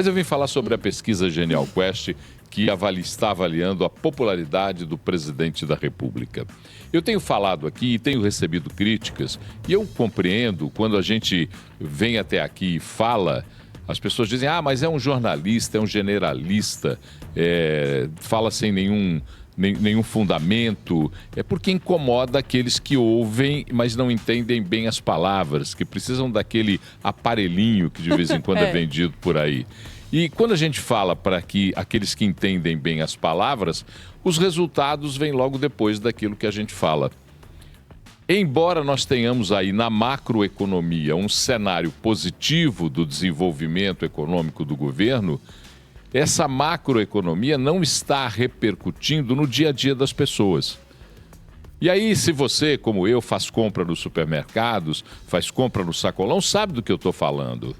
Mas eu vim falar sobre a pesquisa Genial Quest, que está avaliando a popularidade do presidente da República. Eu tenho falado aqui e tenho recebido críticas, e eu compreendo quando a gente vem até aqui e fala, as pessoas dizem, mas é um jornalista, é um generalista, fala sem nenhum fundamento, é porque incomoda aqueles que ouvem, mas não entendem bem as palavras, que precisam daquele aparelhinho que de vez em quando é vendido por aí. E quando a gente fala para que aqueles que entendem bem as palavras, os resultados vêm logo depois daquilo que a gente fala. Embora nós tenhamos aí na macroeconomia um cenário positivo do desenvolvimento econômico do governo, essa macroeconomia não está repercutindo no dia a dia das pessoas. E aí, se você, como eu, faz compra nos supermercados, faz compra no sacolão, sabe do que eu estou falando.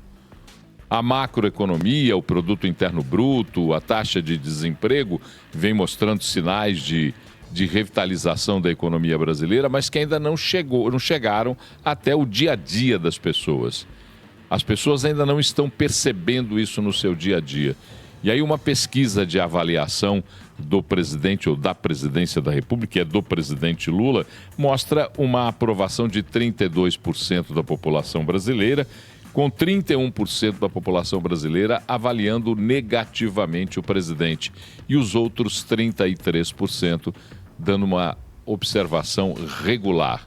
A macroeconomia, o produto interno bruto, a taxa de desemprego vem mostrando sinais de revitalização da economia brasileira, mas que ainda não chegaram até o dia a dia das pessoas. As pessoas ainda não estão percebendo isso no seu dia a dia. E aí uma pesquisa de avaliação do presidente ou da presidência da República, que é do presidente Lula, mostra uma aprovação de 32% da população brasileira, com 31% da população brasileira avaliando negativamente o presidente e os outros 33% dando uma observação regular.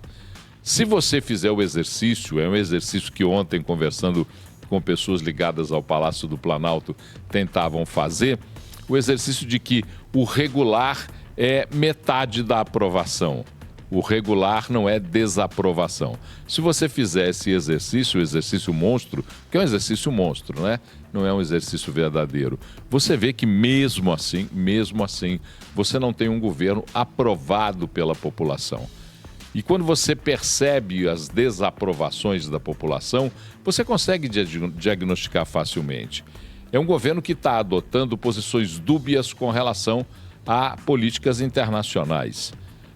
Se você fizer o exercício, é um exercício que ontem, conversando com pessoas ligadas ao Palácio do Planalto, tentavam fazer, o exercício de que o regular é metade da aprovação. O regular não é desaprovação. Se você fizer esse exercício, o exercício monstro, que é um exercício monstro, né? Não é um exercício verdadeiro. Você vê que mesmo assim, você não tem um governo aprovado pela população. E quando você percebe as desaprovações da população, você consegue diagnosticar facilmente. É um governo que está adotando posições dúbias com relação a políticas internacionais.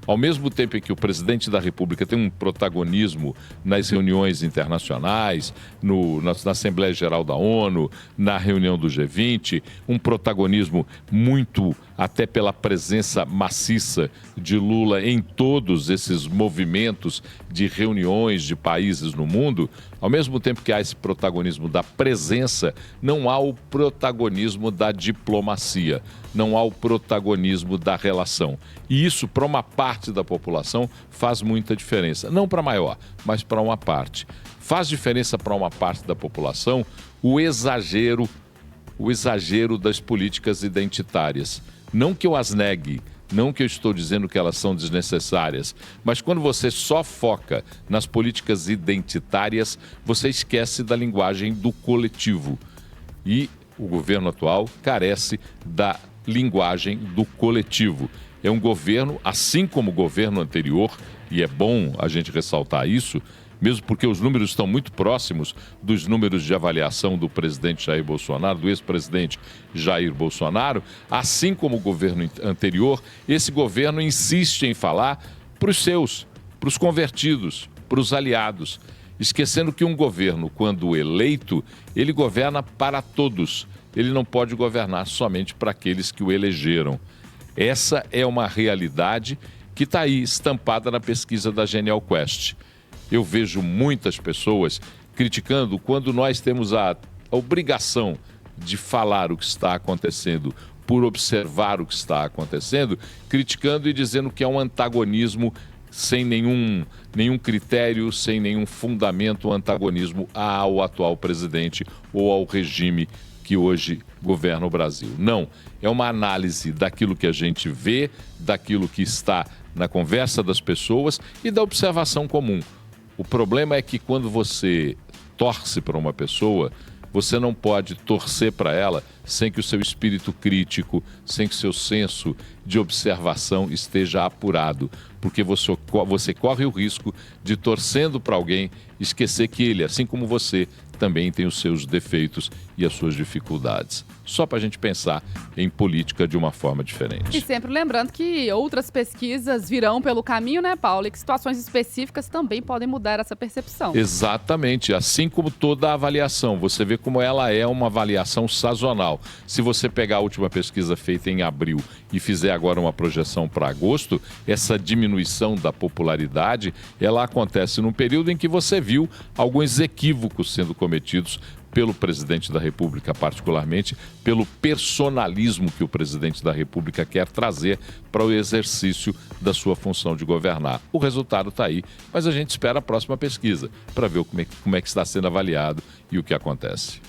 Ao mesmo tempo em que o presidente da República tem um protagonismo nas reuniões internacionais, na Assembleia Geral da ONU, na reunião do G20, um protagonismo muito, até pela presença maciça de Lula em todos esses movimentos de reuniões de países no mundo, ao mesmo tempo que há esse protagonismo da presença, não há o protagonismo da diplomacia, não há o protagonismo da relação. E isso, para uma parte da população, faz muita diferença. Não para a maior, mas para uma parte. Faz diferença para uma parte da população o exagero das políticas identitárias. Não que eu as negue, não que eu estou dizendo que elas são desnecessárias, mas quando você só foca nas políticas identitárias, você esquece da linguagem do coletivo. E o governo atual carece da linguagem do coletivo. É um governo, assim como o governo anterior, e é bom a gente ressaltar isso, mesmo porque os números estão muito próximos dos números de avaliação do presidente Jair Bolsonaro, do ex-presidente Jair Bolsonaro, assim como o governo anterior, esse governo insiste em falar para os seus, para os convertidos, para os aliados, esquecendo que um governo, quando eleito, ele governa para todos. Ele não pode governar somente para aqueles que o elegeram. Essa é uma realidade que está aí estampada na pesquisa da Genial Quest. Eu vejo muitas pessoas criticando quando nós temos a obrigação de falar o que está acontecendo, por observar o que está acontecendo, criticando e dizendo que é um antagonismo sem nenhum critério, sem nenhum fundamento, um antagonismo ao atual presidente ou ao regime que hoje governa o Brasil. Não, é uma análise daquilo que a gente vê, daquilo que está na conversa das pessoas e da observação comum. O problema é que quando você torce para uma pessoa, você não pode torcer para ela sem que o seu espírito crítico, sem que o seu senso de observação esteja apurado, porque você corre o risco de, torcendo para alguém, esquecer que ele, assim como você, também tem os seus defeitos e as suas dificuldades. Só para a gente pensar em política de uma forma diferente. E sempre lembrando que outras pesquisas virão pelo caminho, né, Paulo? E que situações específicas também podem mudar essa percepção. Exatamente, assim como toda a avaliação. Você vê como ela é uma avaliação sazonal. Se você pegar a última pesquisa feita em abril e fizer agora uma projeção para agosto, essa diminuição da popularidade, ela acontece num período em que você viu alguns equívocos sendo cometidos pelo presidente da República, particularmente pelo personalismo que o presidente da República quer trazer para o exercício da sua função de governar. O resultado está aí, mas a gente espera a próxima pesquisa para ver como é que está sendo avaliado e o que acontece.